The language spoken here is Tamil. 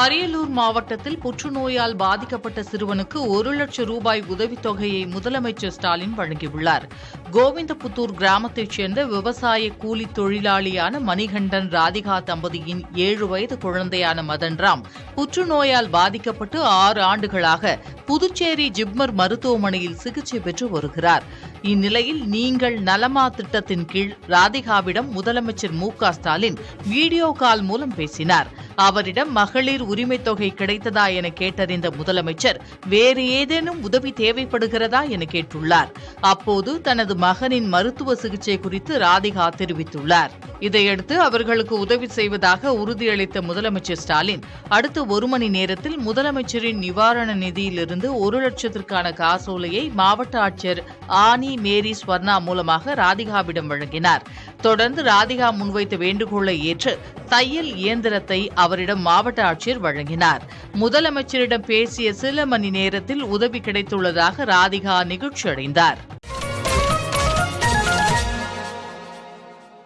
அரியலூர் மாவட்டத்தில் புற்றுநோயால் பாதிக்கப்பட்ட சிறுவனுக்கு 1 லட்சம் ரூபாய் உதவித்தொகையை முதலமைச்சர் ஸ்டாலின் வழங்கியுள்ளார். கோவிந்தபுத்தூர் கிராமத்தைச் சேர்ந்த விவசாய கூலி தொழிலாளியான மணிகண்டன் ராதிகா தம்பதியின் 7 வயது குழந்தையான மதன்ராம் புற்றுநோயால் பாதிக்கப்பட்டு 6 ஆண்டுகளாக புதுச்சேரி ஜிப்மர் மருத்துவமனையில் சிகிச்சை பெற்று வருகிறார். இந்நிலையில் நீங்கள் நலமா திட்டத்தின் கீழ் ராதிகாவிடம் முதலமைச்சர் மு.க.ஸ்டாலின் வீடியோ கால் மூலம் பேசினார். அவரிடம் மகளிர் உரிமைத் தொகை கிடைத்ததா என கேட்டறிந்த முதலமைச்சர் வேறு ஏதேனும் உதவி தேவைப்படுகிறதா என கேட்டுள்ளார். அப்போது தனது மகனின் மருத்துவ சிகிச்சை குறித்து ராதிகா தெரிவித்துள்ளார். இதையடுத்து அவர்களுக்கு உதவி செய்வதாக உறுதியளித்த முதலமைச்சர் ஸ்டாலின் அடுத்த 1 மணி நேரத்தில் முதலமைச்சரின் நிவாரண நிதியிலிருந்து 1 லட்சத்திற்கான காசோலையை மாவட்ட ஆட்சியர் ஆனி மேரி ஸ்வர்ணா மூலமாக ராதிகாவிடம் வழங்கினார். தொடர்ந்து ராதிகா முன்வைத்த வேண்டுகோளை ஏற்று தையல் இயந்திரத்தை அவரிடம் மாவட்ட ஆட்சியர் வழங்கினார். முதலமைச்சரிடம் பேசிய சில மணி நேரத்தில் உதவி கிடைத்துள்ளதாக ராதிகா நெகிழ்ச்சியடைந்தார்.